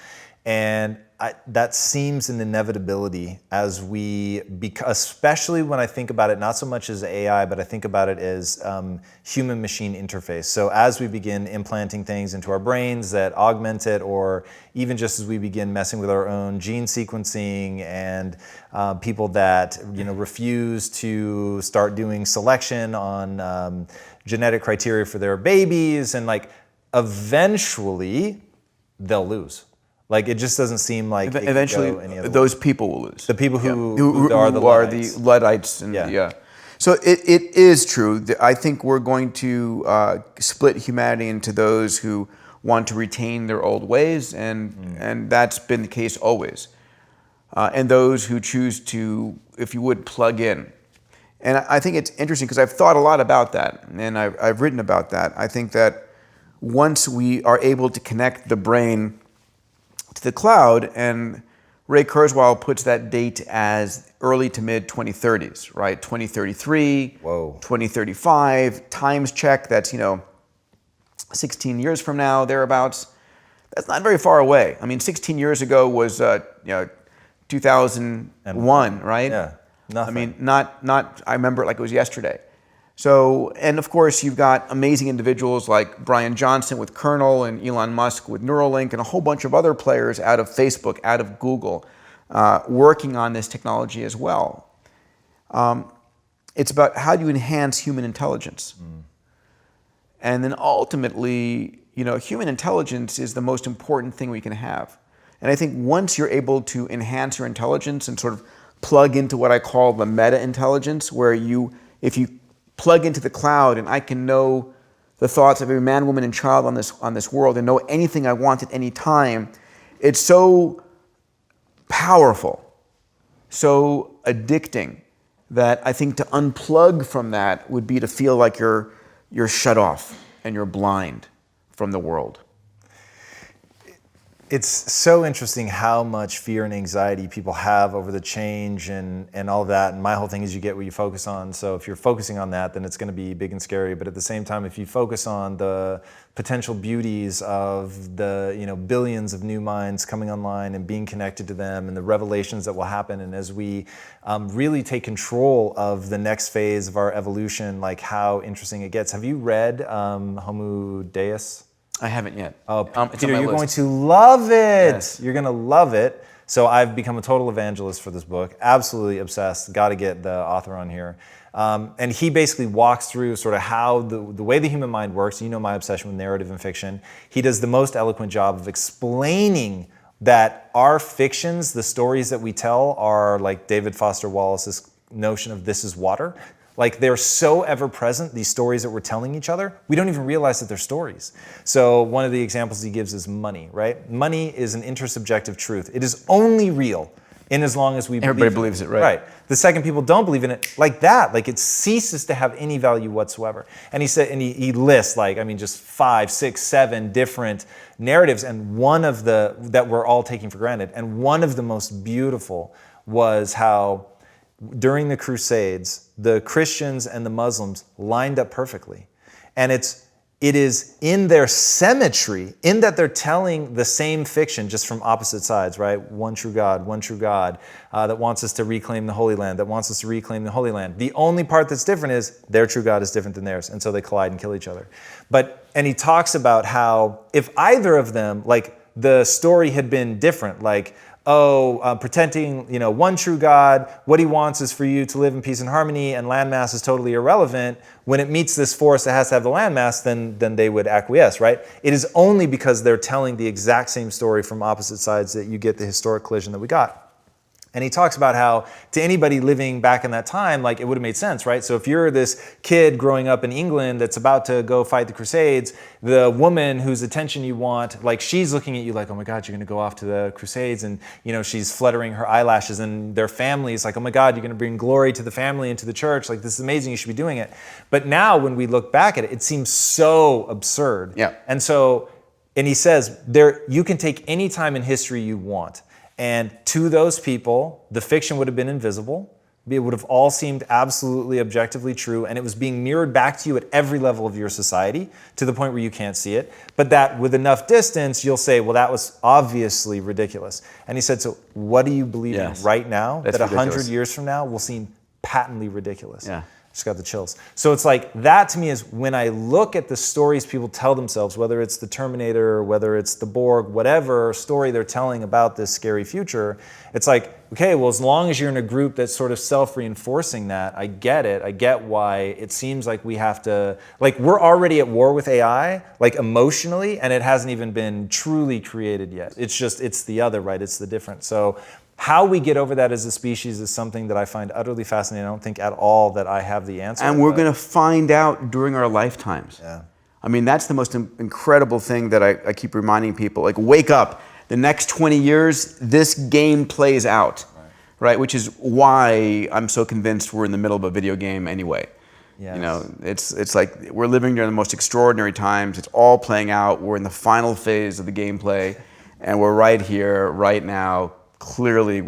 [SPEAKER 1] And that seems an inevitability as especially when I think about it, not so much as AI, but I think about it as human-machine interface. So as we begin implanting things into our brains that augment it, or even just as we begin messing with our own gene sequencing, and people that refuse to start doing selection on genetic criteria for their babies, and eventually they'll lose. It just doesn't seem like
[SPEAKER 2] eventually those people will lose.
[SPEAKER 1] The people who are the
[SPEAKER 2] Luddites. So it is true. I think we're going to split humanity into those who want to retain their old ways, and that's been the case always. And those who choose to, if you would, plug in. And I think it's interesting because I've thought a lot about that, and I've written about that. I think that once we are able to connect the brain to the cloud, and Ray Kurzweil puts that date as early to mid 2030s, right? 2033,
[SPEAKER 1] Whoa.
[SPEAKER 2] 2035, times check, that's 16 years from now, thereabouts. That's not very far away. I mean, 16 years ago was 2001, right?
[SPEAKER 1] Yeah, nothing.
[SPEAKER 2] I mean, not. I remember it like it was yesterday. So, and of course, you've got amazing individuals like Brian Johnson with Kernel, and Elon Musk with Neuralink, and a whole bunch of other players out of Facebook, out of Google, working on this technology as well. It's about how do you enhance human intelligence. And then ultimately, human intelligence is the most important thing we can have. And I think once you're able to enhance your intelligence and sort of plug into what I call the meta-intelligence, where if you plug into the cloud and I can know the thoughts of every man, woman, and child on this world, and know anything I want at any time, it's so powerful, so addicting, that I think to unplug from that would be to feel like you're shut off and you're blind from the world.
[SPEAKER 1] It's so interesting how much fear and anxiety people have over the change and all of that. And my whole thing is you get what you focus on. So if you're focusing on that, then it's going to be big and scary. But at the same time, if you focus on the potential beauties of the billions of new minds coming online and being connected to them, and the revelations that will happen, and as we really take control of the next phase of our evolution, like how interesting it gets. Have you read Homo Deus?
[SPEAKER 2] I haven't yet.
[SPEAKER 1] Oh,
[SPEAKER 2] it's
[SPEAKER 1] Peter,
[SPEAKER 2] on my
[SPEAKER 1] you're
[SPEAKER 2] list.
[SPEAKER 1] going to love it.
[SPEAKER 2] Yes.
[SPEAKER 1] You're going to love it. So I've become a total evangelist for this book. Absolutely obsessed. Got to get the author on here. And he basically walks through sort of how the way the human mind works. You know my obsession with narrative and fiction. He does the most eloquent job of explaining that our fictions, the stories that we tell, are like David Foster Wallace's notion of this is water. Like they're so ever present, these stories that we're telling each other, we don't even realize that they're stories. So one of the examples he gives is money, right? Money is an intersubjective truth. It is only real in as long as we believe
[SPEAKER 2] Everybody believes it, right?
[SPEAKER 1] Right. The second people don't believe in it, like that, like it ceases to have any value whatsoever. And he said, and he lists just 5, 6, 7 different narratives, and one of that we're all taking for granted. And one of the most beautiful was how during the Crusades, the Christians and the Muslims lined up perfectly. And it's it is in their symmetry, in that they're telling the same fiction just from opposite sides, right? One true God that wants us to reclaim the Holy Land, that wants us to reclaim the Holy Land. The only part that's different is their true God is different than theirs, and so they collide and kill each other. And he talks about how if either of them, like the story had been different, like, pretending, one true God, what he wants is for you to live in peace and harmony, and landmass is totally irrelevant. When it meets this force that has to have the landmass, then they would acquiesce, right? It is only because they're telling the exact same story from opposite sides that you get the historic collision that we got. And he talks about how to anybody living back in that time, like it would have made sense, right? So if you're this kid growing up in England that's about to go fight the Crusades, the woman whose attention you want, like she's looking at you like, oh my God, you're going to go off to the Crusades, and she's fluttering her eyelashes, and their family is like, oh my God, you're going to bring glory to the family and to the church. Like, this is amazing. You should be doing it. But now when we look back at it, it seems so absurd.
[SPEAKER 2] Yeah.
[SPEAKER 1] And he says you can take any time in history you want. And to those people, the fiction would have been invisible. It would have all seemed absolutely objectively true, and it was being mirrored back to you at every level of your society to the point where you can't see it. But that with enough distance, you'll say, well, that was obviously ridiculous. And he said, so what do you believe in right now that 100 years from now will seem patently ridiculous?
[SPEAKER 2] Yeah.
[SPEAKER 1] Just got the chills. So it's like, that to me is when I look at the stories people tell themselves, whether it's the Terminator, whether it's the Borg, whatever story they're telling about this scary future, it's like, okay, well, as long as you're in a group that's sort of self-reinforcing that, I get it. I get why it seems like we have to, like, we're already at war with AI, like emotionally, and it hasn't even been truly created yet. It's the other, right? It's the different. So how we get over that as a species is something that I find utterly fascinating. I don't think at all that I have the answer.
[SPEAKER 2] And we're going to find out during our lifetimes.
[SPEAKER 1] Yeah.
[SPEAKER 2] I mean, that's the most incredible thing that I keep reminding people. Like, wake up. The next 20 years, this game plays out, right? Which is why I'm so convinced we're in the middle of a video game anyway. Yes. It's like we're living during the most extraordinary times. It's all playing out. We're in the final phase of the gameplay, and we're right here, right now. Clearly,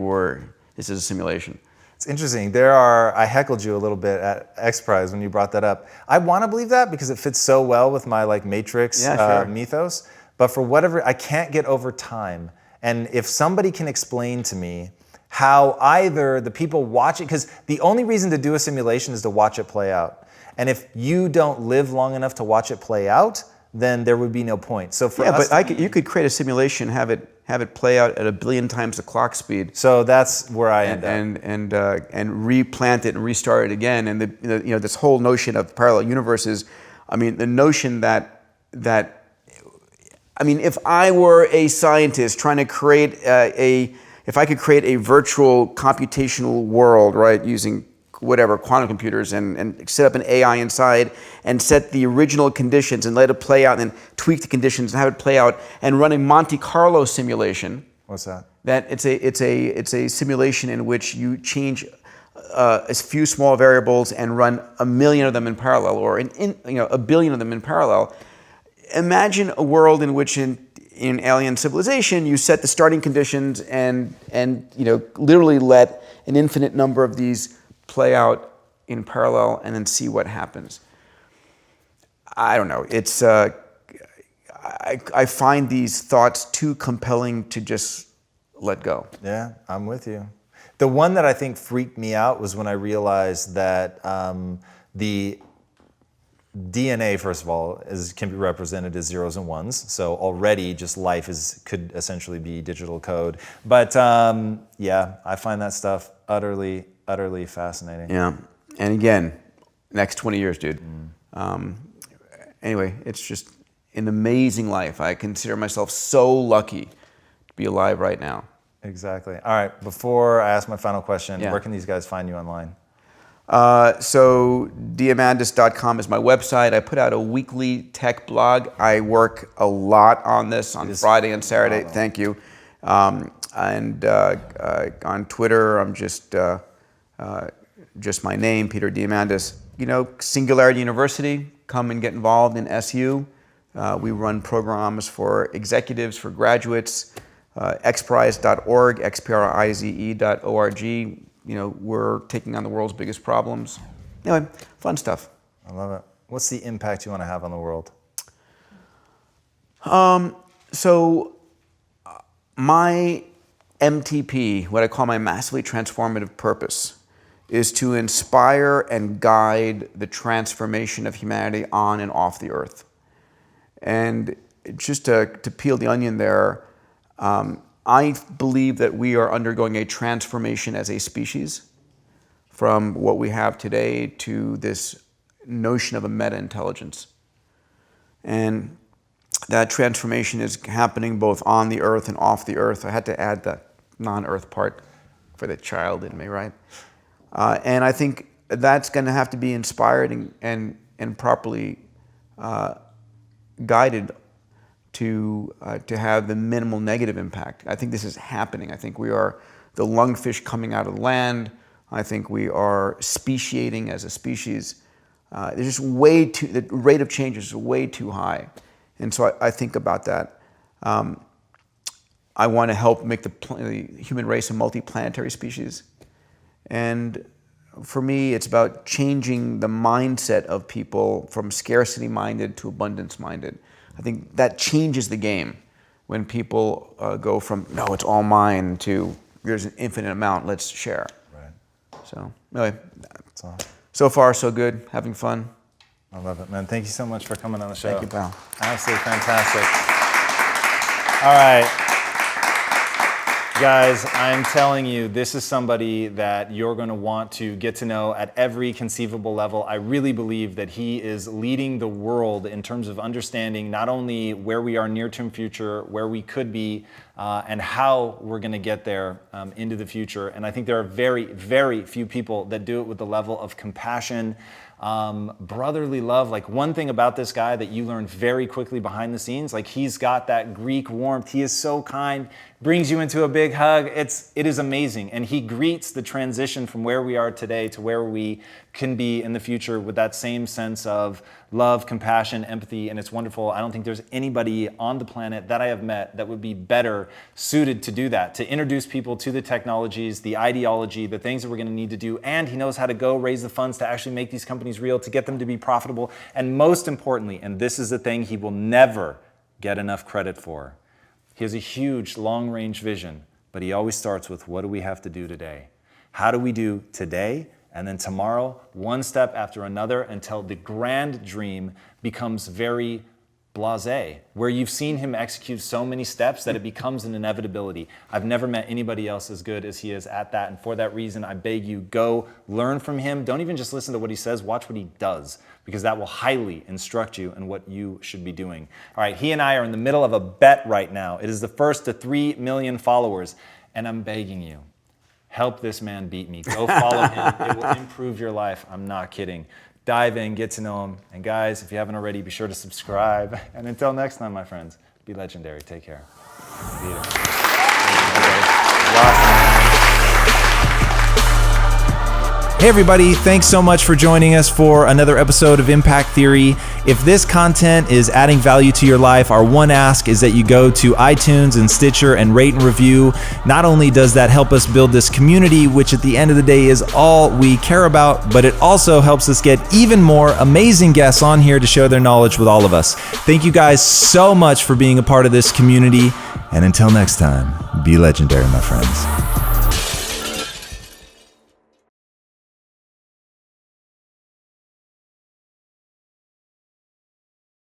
[SPEAKER 2] this is a simulation.
[SPEAKER 1] It's interesting. I heckled you a little bit at Xprize when you brought that up. I want to believe that because it fits so well with my Matrix mythos. But for whatever, I can't get over time. And if somebody can explain to me how either the people watching, because the only reason to do a simulation is to watch it play out. And if you don't live long enough to watch it play out, then there would be no point. So for us,
[SPEAKER 2] you could create a simulation, have it play out at 1 billion times the clock speed.
[SPEAKER 1] So that's where I end
[SPEAKER 2] up. And replant it and restart it again. And this whole notion of parallel universes. I mean, the notion that if I were a scientist trying to create if I could create a virtual computational world, right, using whatever, quantum computers, and set up an AI inside and set the original conditions and let it play out and then tweak the conditions and have it play out and run a Monte Carlo simulation.
[SPEAKER 1] What's that?
[SPEAKER 2] That it's a simulation in which you change a few small variables and run 1 million of them in parallel, or 1 billion of them in parallel. Imagine a world in which in alien civilization you set the starting conditions and literally let an infinite number of these play out in parallel and then see what happens. I don't know. It's I find these thoughts too compelling to just let go.
[SPEAKER 1] Yeah, I'm with you. The one that I think freaked me out was when I realized that the DNA, first of all, can be represented as zeros and ones. So already just life could essentially be digital code. But yeah, I find that stuff utterly fascinating.
[SPEAKER 2] Yeah. And again, next 20 years, dude. Anyway, it's just an amazing life. I consider myself so lucky to be alive right now.
[SPEAKER 1] Exactly. All right, before I ask my final question, where can these guys find you online?
[SPEAKER 2] So Diamandis.com is my website. I put out a weekly tech blog. I work a lot on this on Friday and Saturday.
[SPEAKER 1] Phenomenal.
[SPEAKER 2] Thank you. And on Twitter, I'm just my name, Peter Diamandis. Singularity University, come and get involved in SU. We run programs for executives, for graduates. Xprize.org, xprize.org. We're taking on the world's biggest problems. Anyway, fun stuff.
[SPEAKER 1] I love it. What's the impact you want to have on the world?
[SPEAKER 2] So my MTP, what I call my massively transformative purpose, is to inspire and guide the transformation of humanity on and off the earth. And just to peel the onion there, I believe that we are undergoing a transformation as a species from what we have today to this notion of a meta-intelligence. And that transformation is happening both on the earth and off the earth. I had to add the non-earth part for the child in me, right? And I think that's going to have to be inspired and properly guided to have the minimal negative impact. I think this is happening. I think we are the lungfish coming out of the land. I think we are speciating as a species. There's just the rate of change is way too high. And so I think about that. I want to help make the human race a multi-planetary species. And for me, it's about changing the mindset of people from scarcity-minded to abundance-minded. I think that changes the game when people go from, no, it's all mine, to there's an infinite amount, let's share.
[SPEAKER 1] Right.
[SPEAKER 2] So anyway, so far so good, having fun.
[SPEAKER 1] I love it, man. Thank you so much for coming on the show.
[SPEAKER 2] Thank you, pal.
[SPEAKER 1] Absolutely fantastic. All right. Guys, I'm telling you, this is somebody that you're going to want to get to know at every conceivable level. I really believe that he is leading the world in terms of understanding not only where we are near-term future, where we could be, and how we're going to get there into the future. And I think there are very, very few people that do it with the level of compassion, brotherly love. Like, one thing about this guy that you learn very quickly behind the scenes, like, he's got that Greek warmth. He is so kind, brings you into a big hug. It is amazing. And he greets the transition from where we are today to where we can be in the future with that same sense of love, compassion, empathy, and it's wonderful. I don't think there's anybody on the planet that I have met that would be better suited to do that, to introduce people to the technologies, the ideology, the things that we're going to need to do, and he knows how to go raise the funds to actually make these companies real, to get them to be profitable, and most importantly, and this is the thing he will never get enough credit for, he has a huge long-range vision, but he always starts with, what do we have to do today? How do we do today? And then tomorrow, one step after another, until the grand dream becomes very blasé, where you've seen him execute so many steps that it becomes an inevitability. I've never met anybody else as good as he is at that, and for that reason, I beg you, go learn from him. Don't even just listen to what he says, watch what he does, because that will highly instruct you in what you should be doing. All right, he and I are in the middle of a bet right now. It is the first to 3 million followers, and I'm begging you, help this man beat me. Go follow him. It will improve your life. I'm not kidding. Dive in, get to know him. And guys, if you haven't already, be sure to subscribe. And until next time, my friends, be legendary. Take care. Hey everybody, thanks so much for joining us for another episode of Impact Theory. If this content is adding value to your life, our one ask is that you go to iTunes and Stitcher and rate and review. Not only does that help us build this community, which at the end of the day is all we care about, but it also helps us get even more amazing guests on here to share their knowledge with all of us. Thank you guys so much for being a part of this community. And until next time, be legendary, my friends.